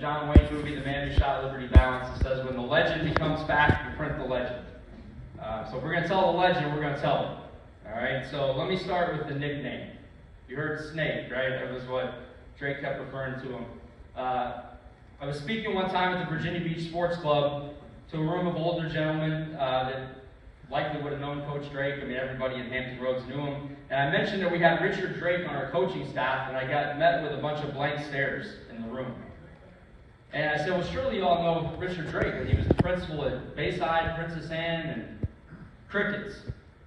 John Wayne movie, The Man Who Shot Liberty Valance. It says, when the legend becomes fact, you print the legend. So if we're going to tell the legend, we're going to tell it. All right, so let me start with the nickname. You heard Snake, right? That was what Drake kept referring to him. I was speaking one time at the Virginia Beach Sports Club to a room of older gentlemen that likely would have known Coach Drake. I mean, everybody in Hampton Roads knew him. And I mentioned that we had Richard Drake on our coaching staff, and I got met with a bunch of blank stares in the room. And I said, well, surely you all know Richard Drake. And he was the principal at Bayside, Princess Anne, and Crickets.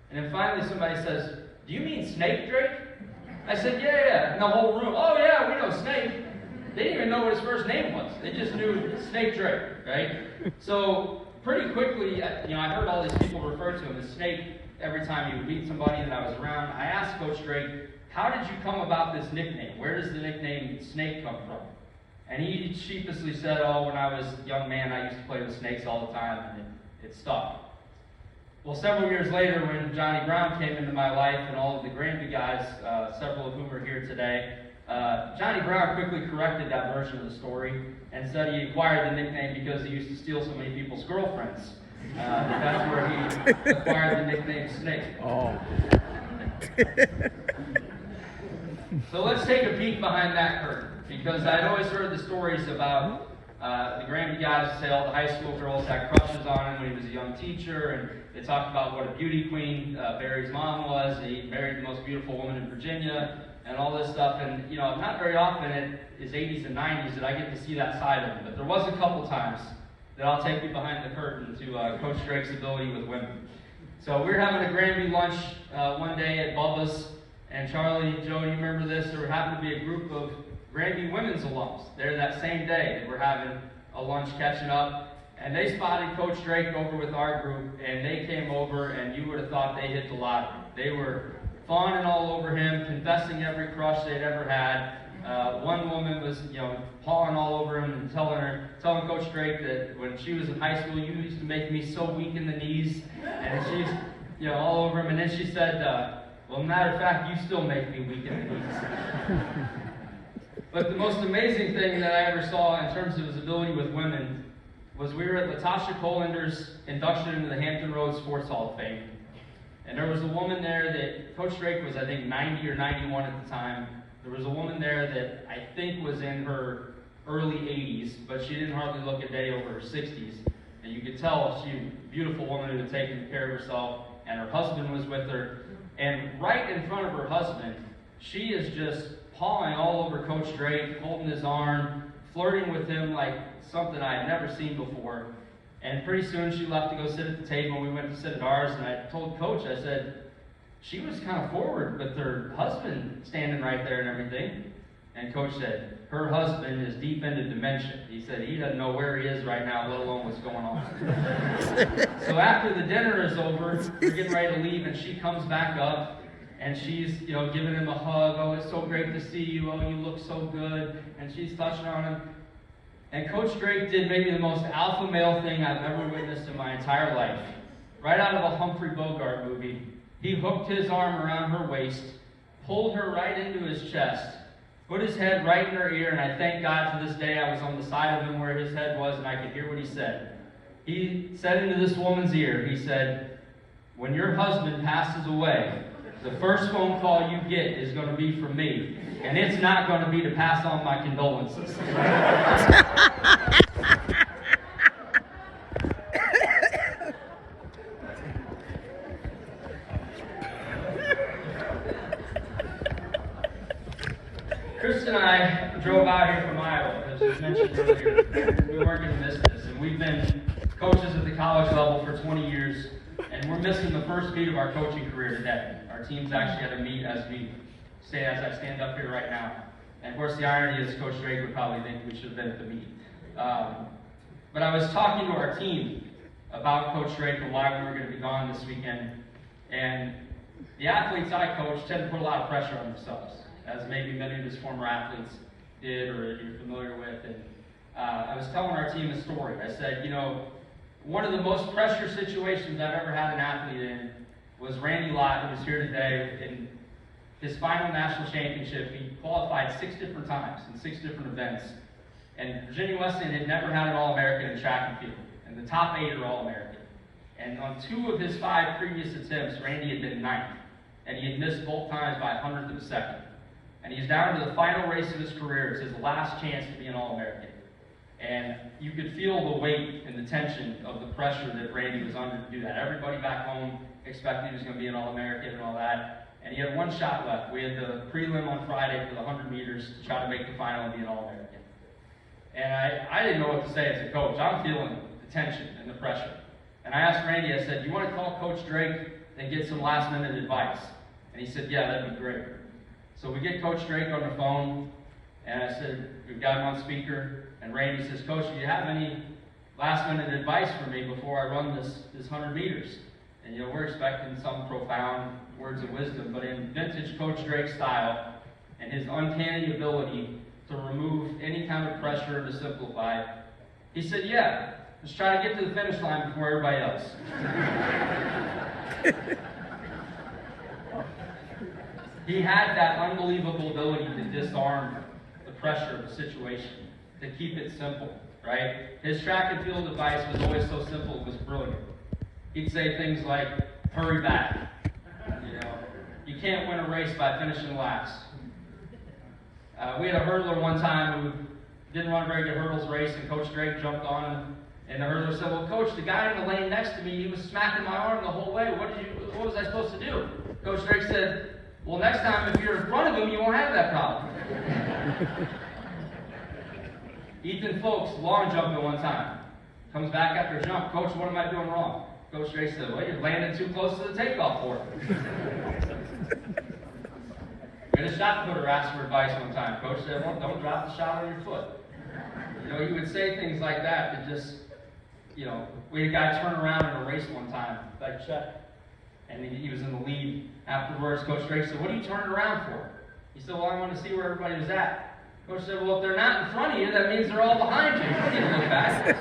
And then finally somebody says, do you mean Snake Drake? I said, yeah. And the whole room, oh yeah, we know Snake. They didn't even know what his first name was. They just knew Snake Drake, right? So pretty quickly, I heard all these people refer to him as Snake every time he would meet somebody that I was around. I asked Coach Drake, how did you come about this nickname? Where does the nickname Snake come from? And he sheepishly said, oh, when I was a young man, I used to play with snakes all the time, and it stuck. Well, several years later, when Johnny Brown came into my life and all of the Granby guys, several of whom are here today, Johnny Brown quickly corrected that version of the story and said he acquired the nickname because he used to steal so many people's girlfriends. That's where he acquired the nickname Snake. Oh. So let's take a peek behind that curtain, because I'd always heard the stories about the Granby guys say all the high school girls had crushes on him when he was a young teacher, and they talked about what a beauty queen Barry's mom was. He married the most beautiful woman in Virginia, and all this stuff. And not very often in his 80s and 90s that I get to see that side of him. But there was a couple times that I'll take you behind the curtain to Coach Drake's ability with women. So we were having a Granby lunch one day at Bubba's, and Charlie, Joe, do you remember this? There happened to be a group of Granby women's alums there that same day. They were having a lunch catching up, and they spotted Coach Drake over with our group, and they came over, and you would have thought they hit the lottery. They were fawning all over him, confessing every crush they'd ever had. One woman was, pawing all over him and telling Coach Drake that when she was in high school, you used to make me so weak in the knees, and she's, all over him. And then she said, well, matter of fact, you still make me weak in the knees. But the most amazing thing that I ever saw in terms of his ability with women was we were at Latasha Colander's induction into the Hampton Roads Sports Hall of Fame. And there was a woman there that Coach Drake was, I think, 90 or 91 at the time. There was a woman there that I think was in her early 80s, but she didn't hardly look a day over her 60s. And you could tell she was a beautiful woman who had taken care of herself, and her husband was with her. And right in front of her husband, she is just pawing all over Coach Drake, holding his arm, flirting with him like something I had never seen before. And pretty soon she left to go sit at the table, and we went to sit at ours, and I told Coach, I said, she was kind of forward with her husband standing right there and everything. And Coach said, her husband is deep into dementia. He said he doesn't know where he is right now, let alone what's going on. So after the dinner is over, we're getting ready to leave, and she comes back up, and she's, giving him a hug. Oh, it's so great to see you. Oh, you look so good. And she's touching on him. And Coach Drake did maybe the most alpha male thing I've ever witnessed in my entire life. Right out of a Humphrey Bogart movie, he hooked his arm around her waist, pulled her right into his chest, put his head right in her ear, and I thank God to this day I was on the side of him where his head was, and I could hear what he said. He said into this woman's ear, he said, when your husband passes away, the first phone call you get is going to be from me, and it's not going to be to pass on my condolences. Chris and I drove out here from Iowa, as was mentioned earlier. We weren't going to miss this, and we've been coaches at the college level for 20 years, and we're missing the first meet of our coaching career today. Our team's actually had a meet as I stand up here right now. And of course, the irony is Coach Drake would probably think we should have been at the meet. But I was talking to our team about Coach Drake and why we were going to be gone this weekend. And the athletes I coach tend to put a lot of pressure on themselves, as maybe many of his former athletes did or you're familiar with. And I was telling our team a story. I said, one of the most pressure situations I've ever had an athlete in was Randy Lott, who was here today. In his final national championship, he qualified 6 different times in 6 different events. And Virginia Wesleyan had never had an All-American in track and field, and the top 8 are All-American. And on 2 of his 5 previous attempts, Randy had been 9th, and he had missed both times by 100th of a second. And he's down to the final race of his career. It's his last chance to be an All-American. And you could feel the weight and the tension of the pressure that Randy was under to do that. Everybody back home expected he was going to be an All-American and all that. And he had 1 shot left. We had the prelim on Friday for the 100 meters to try to make the final and be an All-American. And I didn't know what to say as a coach. I'm feeling the tension and the pressure. And I asked Randy, I said, do you want to call Coach Drake and get some last-minute advice? And he said, yeah, that'd be great. So we get Coach Drake on the phone, and I said, we've got him on speaker. And Randy says, Coach, do you have any last-minute advice for me before I run this 100 meters? And, we're expecting some profound words of wisdom, but in vintage Coach Drake style and his uncanny ability to remove any kind of pressure and to simplify, he said, yeah, just try to get to the finish line before everybody else. He had that unbelievable ability to disarm the pressure of the situation, to keep it simple, right? His track and field advice was always so simple, it was brilliant. He'd say things like, hurry back. You can't win a race by finishing last. We had a hurdler one time who didn't run a very good hurdles race, and Coach Drake jumped on him, and the hurdler said, well, Coach, the guy in the lane next to me, he was smacking my arm the whole way. What was I supposed to do? Coach Drake said, well, next time if you're in front of him, you won't have that problem. Ethan Folks, long jumping one time. Comes back after a jump. Coach, what am I doing wrong? Coach Drake said, well, you're landing too close to the takeoff for it. We had a shot putter ask for advice one time. Coach said, well, don't drop the shot on your foot. He would say things like that just, we had a guy turn around in a race one time, like Chet, and he was in the lead. Afterwards, Coach Drake said, what are you turning around for? He said, well, I want to see where everybody was at. Coach said, well, if they're not in front of you, that means they're all behind you. You don't need to look back.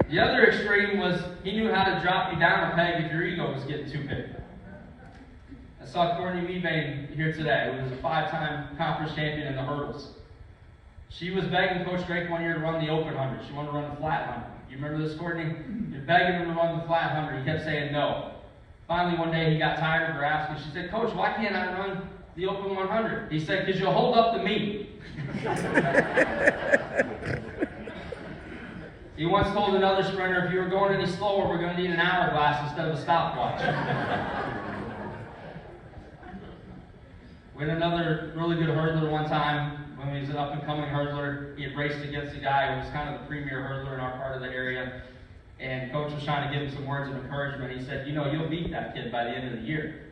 The other extreme was he knew how to drop you down a peg if your ego was getting too big. I saw Courtney Meebane here today, who was a 5-time conference champion in the hurdles. She was begging Coach Drake one year to run the open 100. She wanted to run the flat 100. You remember this, Courtney? You're begging him to run the flat 100. He kept saying no. Finally, one day he got tired of her asking. She said, Coach, why can't I run the open 100? He said, because you'll hold up the meet. He once told another sprinter, if you were going any slower, we're going to need an hourglass instead of a stopwatch. We had another really good hurdler one time when he was an up-and-coming hurdler. He had raced against a guy who was kind of the premier hurdler in our part of the area. And Coach was trying to give him some words of encouragement. He said, you'll beat that kid by the end of the year.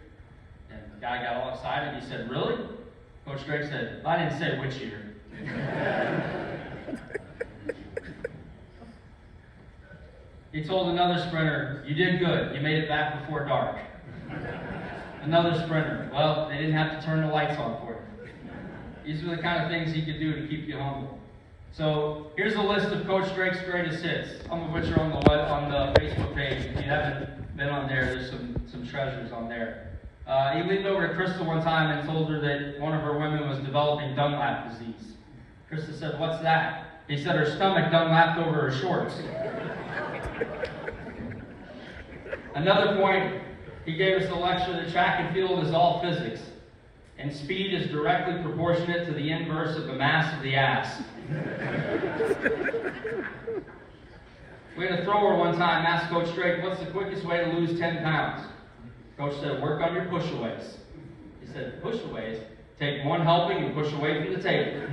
And the guy got all excited. He said, really? Coach Drake said, I didn't say which year. He told another sprinter, you did good. You made it back before dark. Another sprinter, well, they didn't have to turn the lights on for you. These were the kind of things he could do to keep you humble. So here's a list of Coach Drake's greatest hits, some of which are on the Facebook page. If you haven't been on there, there's some treasures on there. He leaned over to Krista one time and told her that one of her women was developing Dunlap disease. Krista said, what's that? He said her stomach Dunlapped over her shorts. Another point, he gave us a lecture that track and field is all physics, and speed is directly proportionate to the inverse of the mass of the ass. We had a thrower one time asked Coach Drake, what's the quickest way to lose 10 pounds? Coach said, work on your push-aways. He said, push-aways? Take one helping and push away from the table.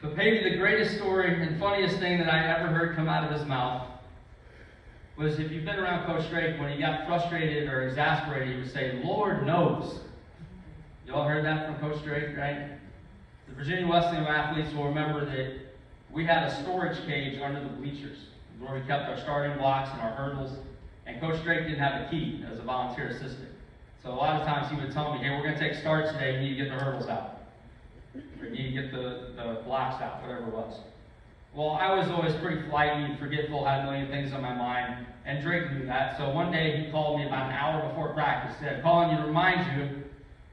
But maybe the greatest story and funniest thing that I ever heard come out of his mouth was, if you've been around Coach Drake, when he got frustrated or exasperated, he would say, Lord knows. You all heard that from Coach Drake, right? The Virginia Wesleyan athletes will remember that we had a storage cage under the bleachers where we kept our starting blocks and our hurdles, and Coach Drake didn't have a key as a volunteer assistant. So a lot of times he would tell me, hey, we're going to take starts today, you need to get the hurdles out. Or you need to get the blocks out, whatever it was. Well, I was always pretty flighty and forgetful, had a million things on my mind, and Drake knew that. So one day he called me about an hour before practice, said, "Calling you to remind you,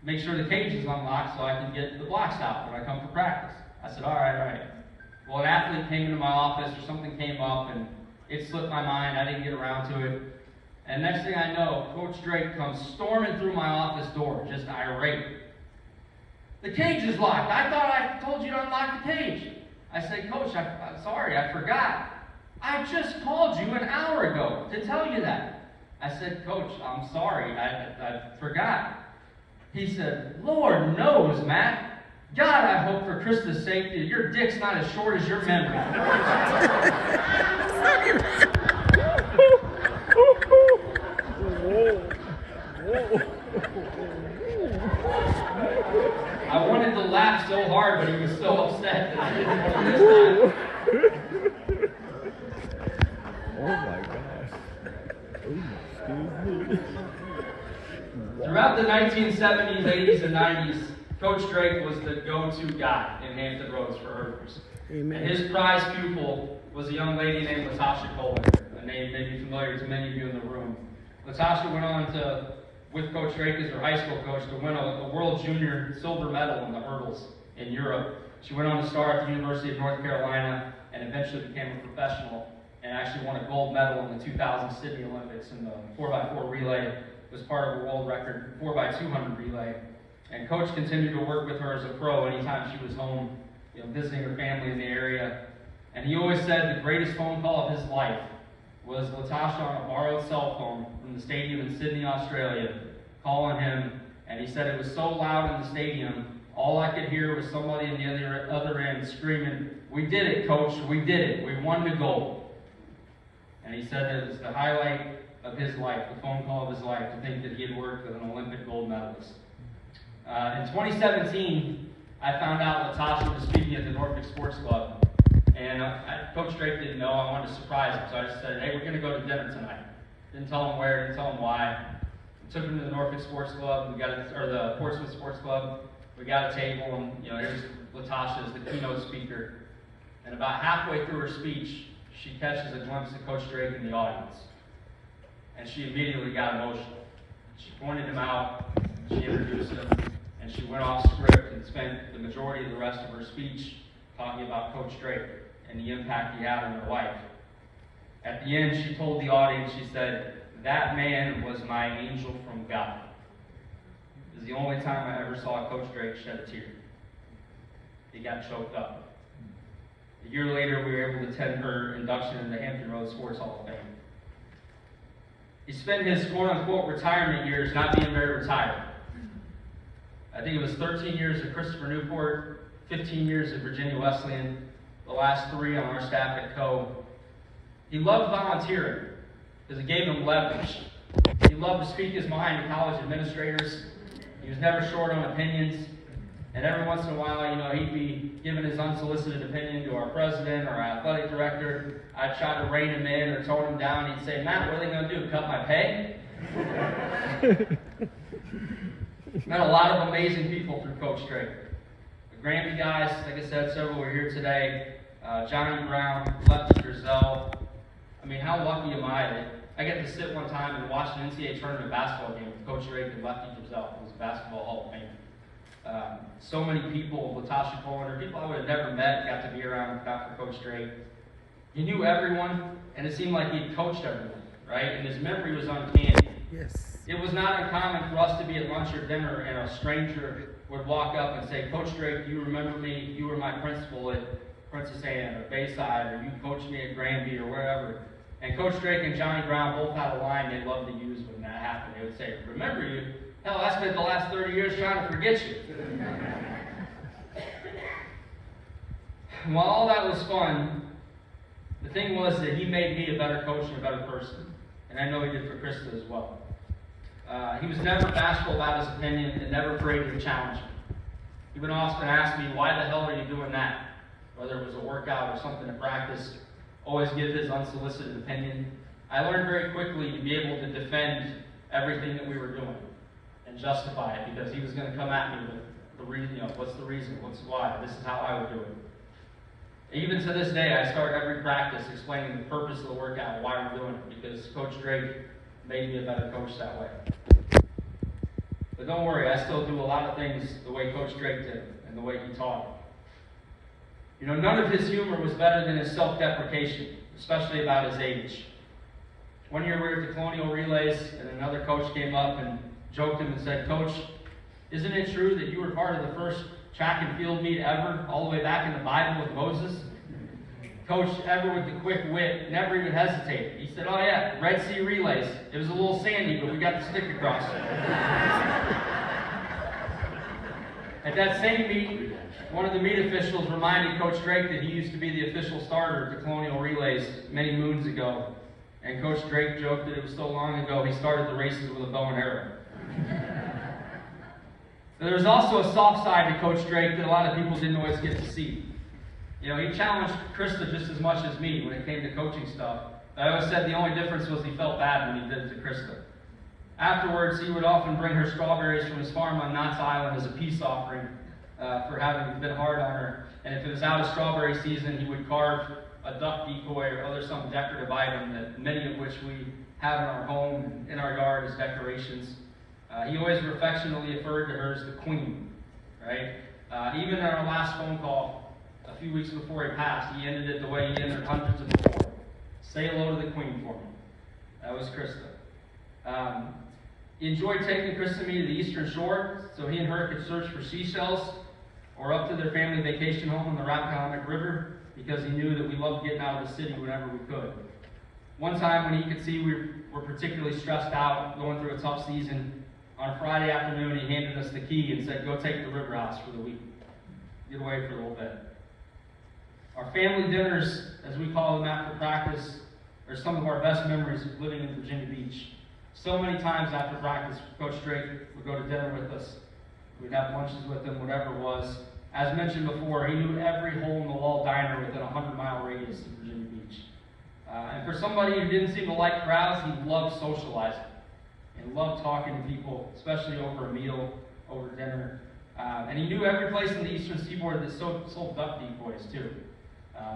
make sure the cage is unlocked so I can get the blocks out when I come for practice." I said, all right. Well, an athlete came into my office or something came up and it slipped my mind. I didn't get around to it. And next thing I know, Coach Drake comes storming through my office door, just irate. "The cage is locked. I thought I told you to unlock the cage." I said, "Coach, I'm sorry, I forgot. I just called you an hour ago to tell you that." I said, "Coach, I'm sorry, I forgot." He said, "Lord knows, Matt. God, I hope for Krista's sake that your dick's not as short as your memory." I wanted to laugh so hard, but he was so upset that I didn't want to miss that. Oh my gosh. Excuse me. Throughout the 1970s, 80s, and 90s, Coach Drake was the go-to guy in Hampton Roads for hurdlers. Amen. And his prized pupil was a young lady named Latasha Cohen, a name may be familiar to many of you in the room. Latasha went on to, with Coach Drake as her high school coach, to win a World Junior silver medal in the hurdles in Europe. She went on to star at the University of North Carolina and eventually became a professional and actually won a gold medal in the 2000 Sydney Olympics in the 4x4 relay. It was part of a world record 4x200 relay. And Coach continued to work with her as a pro anytime she was home, visiting her family in the area. And he always said the greatest phone call of his life was Latasha on a borrowed cell phone from the stadium in Sydney, Australia, calling him. And he said it was so loud in the stadium, all I could hear was somebody on the other end screaming, "We did it, Coach, we did it, we won the gold." And he said that it was the highlight of his life, the phone call of his life, to think that he had worked with an Olympic gold medalist. In 2017, I found out Latasha was speaking at the Norfolk Sports Club, and Coach Drake didn't know. I wanted to surprise him, so I just said, "Hey, we're going to go to dinner tonight." Didn't tell him where, didn't tell him why. I took him to the Norfolk Sports Club, or the Portsmouth Sports Club. We got a table, and here's Latasha as the keynote speaker. And about halfway through her speech, she catches a glimpse of Coach Drake in the audience, and she immediately got emotional. She pointed him out, she introduced him, and she went off script and spent the majority of the rest of her speech talking about Coach Drake and the impact he had on her life. At the end, she told the audience, she said, "That man was my angel from God." It was the only time I ever saw Coach Drake shed a tear. He got choked up. A year later, we were able to attend her induction in the Hampton Roads Sports Hall of Fame. He spent his quote-unquote retirement years not being very retired. I think it was 13 years at Christopher Newport, 15 years at Virginia Wesleyan, the last 3 on our staff at Co. He loved volunteering because it gave him leverage. He loved to speak his mind to college administrators. He was never short on opinions. And every once in a while, he'd be giving his unsolicited opinion to our president or our athletic director. I'd try to rein him in or tone him down. He'd say, "Matt, what are they going to do, cut my pay?" Met a lot of amazing people through Coach Drake. The Granby guys, like I said, several were here today. Johnny Brown, Lefty Drizel. I mean, how lucky am I that I get to sit one time and watch an NCAA tournament basketball game with Coach Drake and Lefty Drizel, who's a basketball Hall of Famer. So many people, Latasha Cohen, people I would have never met, got to be around if not for Coach Drake. He knew everyone, and it seemed like he'd coached everyone, right? And his memory was uncanny. Yes. It was not uncommon for us to be at lunch or dinner, and a stranger would walk up and say, "Coach Drake, do you remember me? You were my principal at Princess Anne or Bayside, or you coached me at Granby or wherever." And Coach Drake and Johnny Brown both had a line they loved to use when that happened. They would say, "Remember you? Hell, I spent the last 30 years trying to forget you." While all that was fun, the thing was that he made me a better coach and a better person. And I know he did for Krista as well. He was never bashful about his opinion and never afraid to challenge me. He would often ask me, "Why the hell are you doing that?" Whether it was a workout or something to practice, always give his unsolicited opinion. I learned very quickly to be able to defend everything that we were doing and justify it, because he was going to come at me with the reason, what's the reason, what's why, this is how I would do it. Even to this day, I start every practice explaining the purpose of the workout, why we're doing it, because Coach Drake made me a better coach that way. But don't worry, I still do a lot of things the way Coach Drake did and the way he taught. You know, none of his humor was better than his self-deprecation, especially about his age. One year we were at the Colonial Relays, and another coach came up and joked him and said, "Coach, isn't it true that you were part of the first track and field meet ever, all the way back in the Bible with Moses?" Coach, ever with the quick wit, never even hesitated. He said, "Oh yeah, Red Sea Relays. It was a little sandy, but we got the stick across." At that same meet, one of the meet officials reminded Coach Drake that he used to be the official starter at the Colonial Relays many moons ago. And Coach Drake joked that it was so long ago he started the races with a bow and arrow. There was also a soft side to Coach Drake that a lot of people didn't always get to see. You know, he challenged Krista just as much as me when it came to coaching stuff. I always said the only difference was he felt bad when he did it to Krista. Afterwards, he would often bring her strawberries from his farm on Knott's Island as a peace offering for having been hard on her. And if it was out of strawberry season, he would carve a duck decoy or other some decorative item, that many of which we have in our home, in our yard as decorations. He always affectionately referred to her as the Queen, right? Even in our last phone call, a few weeks before he passed, he ended it the way he ended hundreds of before. "Say hello to the Queen for me." That was Krista. He enjoyed taking Krista and me to the Eastern Shore so he and her could search for seashells, or up to their family vacation home on the Rappahannock River, because he knew that we loved getting out of the city whenever we could. One time when he could see we were particularly stressed out, going through a tough season, on a Friday afternoon he handed us the key and said, "Go take the river house for the week. Get away for a little bit." Our family dinners, as we call them after practice, are some of our best memories of living in Virginia Beach. So many times after practice, Coach Drake would go to dinner with us. We'd have lunches with him, whatever it was. As mentioned before, he knew every hole-in-the-wall diner within a 100-mile radius of Virginia Beach. And for somebody who didn't seem to like crowds, he loved socializing and loved talking to people, especially over a meal, over dinner. And he knew every place in the Eastern Seaboard that sold duck decoys, too.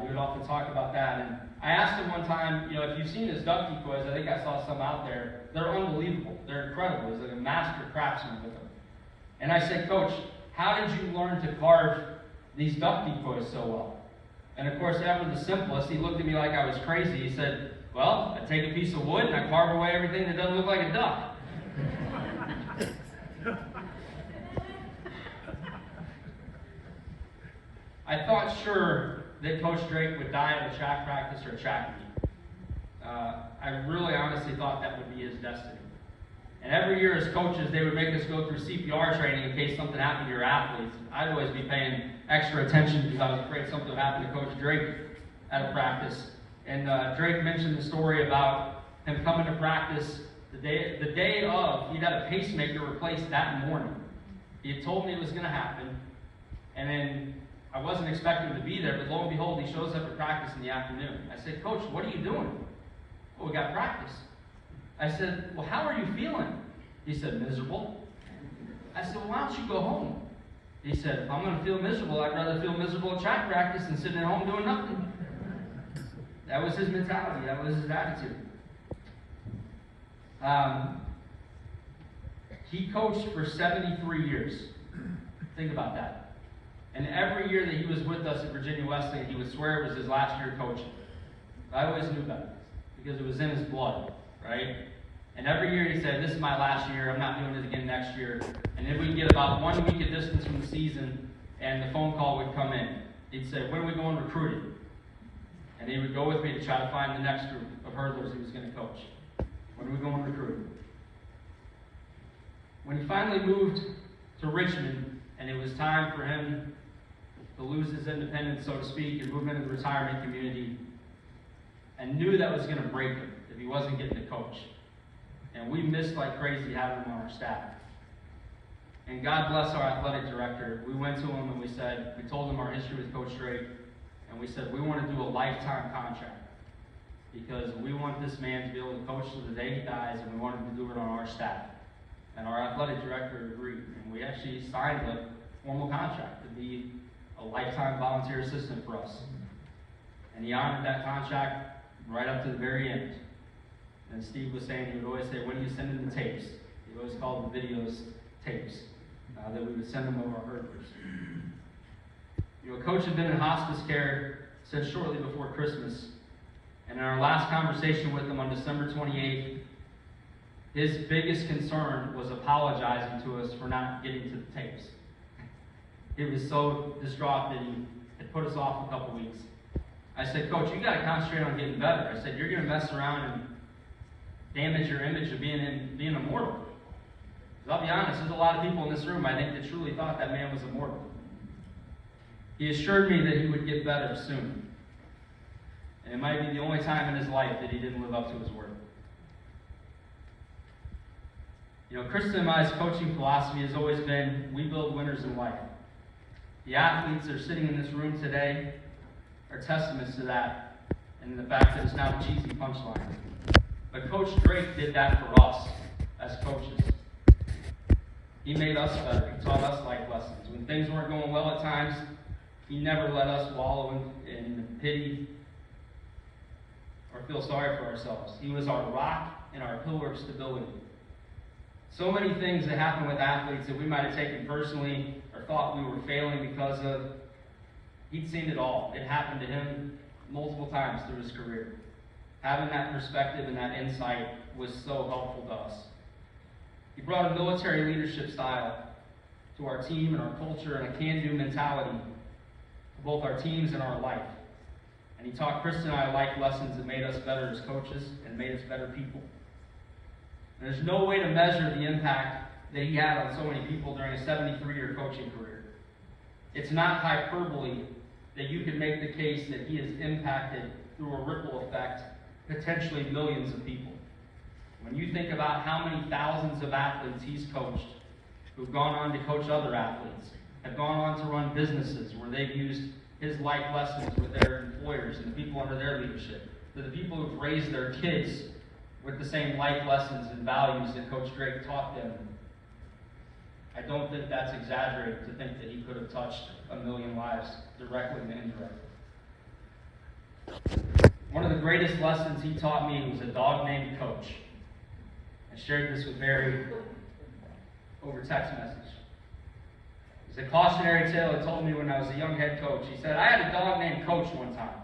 He would often talk about that. And I asked him one time, you know, if you've seen his duck decoys, I think I saw some out there. They're unbelievable. They're incredible. He's like a master craftsman with them. And I said, "Coach, how did you learn to carve these duck decoys so well?" And of course, after the simplest, he looked at me like I was crazy. He said, "Well, I take a piece of wood and I carve away everything that doesn't look like a duck." I thought sure that Coach Drake would die at a track practice or a track meet. I really honestly thought that would be his destiny. And every year as coaches, they would make us go through CPR training in case something happened to your athletes. I'd always be paying extra attention because I was afraid something would happen to Coach Drake at a practice. And Drake mentioned the story about him coming to practice the day of. He'd had a pacemaker replaced that morning. He had told me it was going to happen. And then I wasn't expecting him to be there, but lo and behold, he shows up at practice in the afternoon. I said, "Coach, what are you doing?" "Well, we got practice." I said, "Well, how are you feeling?" He said, "Miserable." I said, "Well, why don't you go home?" He said, "If I'm going to feel miserable, I'd rather feel miserable at track practice than sitting at home doing nothing." That was his mentality. That was his attitude. He coached for 73 years. Think about that. And every year that he was with us at Virginia Wesleyan, he would swear it was his last year coaching. I always knew that because it was in his blood, right? And every year he said, "This is my last year. I'm not doing it again next year." And then we'd get about 1 week of distance from the season, and the phone call would come in. He'd say, "When are we going recruiting?" And he would go with me to try to find the next group of hurdlers he was going to coach. "When are we going recruiting?" When he finally moved to Richmond, and it was time for him to lose his independence, so to speak, and move into the retirement community, and knew that was going to break him if he wasn't getting to coach. And we missed like crazy having him on our staff. And God bless our athletic director. We went to him and we told him our history with Coach Drake, and we said, "We want to do a lifetime contract because we want this man to be able to coach to the day he dies, and we want him to do it on our staff." And our athletic director agreed, and we actually signed a formal contract to be a lifetime volunteer assistant for us. And he honored that contract right up to the very end. And Steve was saying, he would always say, when do you send in the tapes? He always called the videos tapes, that we would send them over our herders. Coach had been in hospice care since shortly before Christmas. And in our last conversation with him on December 28th, his biggest concern was apologizing to us for not getting to the tapes. He was so distraught that he had put us off a couple weeks. I said, Coach, you got to concentrate on getting better. I said, you're going to mess around and damage your image of being immortal. Because I'll be honest, there's a lot of people in this room, I think, that truly thought that man was immortal. He assured me that he would get better soon. And it might be the only time in his life that he didn't live up to his word. Kristen and I's coaching philosophy has always been, we build winners in life. The athletes that are sitting in this room today are testaments to that, and the fact that it's not a cheesy punchline. But Coach Drake did that for us as coaches. He made us better. He taught us life lessons. When things weren't going well at times, he never let us wallow in pity or feel sorry for ourselves. He was our rock and our pillar of stability. So many things that happen with athletes that we might have taken personally or thought we were failing because of, he'd seen it all. It happened to him multiple times through his career. Having that perspective and that insight was so helpful to us. He brought a military leadership style to our team and our culture and a can-do mentality to both our teams and our life. And he taught Kristen and I life lessons that made us better as coaches and made us better people. And there's no way to measure the impact that he had on so many people during a 73-year coaching career. It's not hyperbole that you could make the case that he has impacted through a ripple effect potentially millions of people. When you think about how many thousands of athletes he's coached, who've gone on to coach other athletes, have gone on to run businesses where they've used his life lessons with their employers and the people under their leadership, to the people who've raised their kids with the same life lessons and values that Coach Drake taught them. I don't think that's exaggerated to think that he could have touched a million lives directly and indirectly. One of the greatest lessons he taught me was a dog named Coach. I shared this with Barry over text message. It's a cautionary tale he told me when I was a young head coach. He said, I had a dog named Coach one time.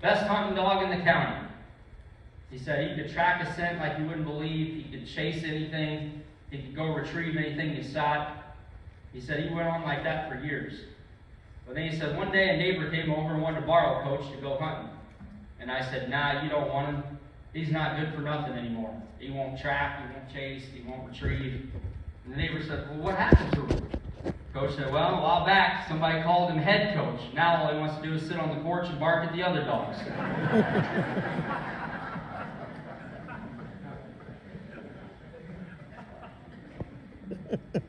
Best hunting dog in the county. He said he could track a scent like you wouldn't believe. He could chase anything. He could go retrieve anything he saw. He said he went on like that for years. But then he said one day a neighbor came over and wanted to borrow Coach to go hunting. And I said, nah, you don't want him. He's not good for nothing anymore. He won't track, he won't chase, he won't retrieve. And the neighbor said, well, what happened to him? Coach said, well, a while back, somebody called him head coach. Now all he wants to do is sit on the porch and bark at the other dogs.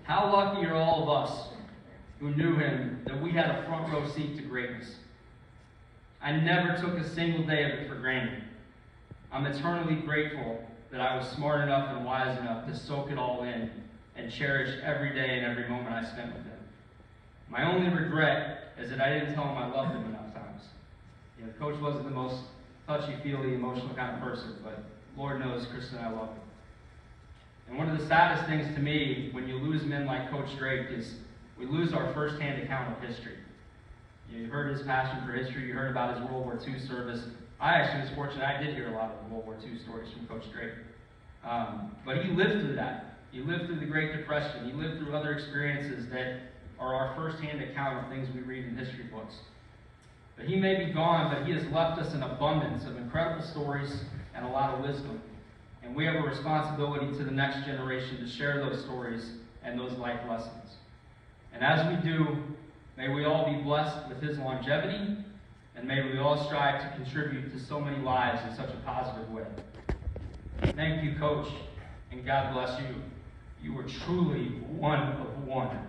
How lucky are all of us who knew him that we had a front row seat to greatness. I never took a single day of it for granted. I'm eternally grateful that I was smart enough and wise enough to soak it all in and cherish every day and every moment I spent with him. My only regret is that I didn't tell him I loved him enough times. Coach wasn't the most touchy-feely, emotional kind of person, but Lord knows Kristen and I love him. And one of the saddest things to me when you lose men like Coach Drake is we lose our first-hand account of history. You heard his passion for history. You heard about his World War II service. I actually was fortunate. I did hear a lot of World War II stories from Coach Drake. But he lived through that. He lived through the Great Depression. He lived through other experiences that are our first-hand account of things we read in history books. But he may be gone, but he has left us an abundance of incredible stories and a lot of wisdom. And we have a responsibility to the next generation to share those stories and those life lessons. And as we do, may we all be blessed with his longevity, and may we all strive to contribute to so many lives in such a positive way. Thank you, Coach, and God bless you. You were truly one of one.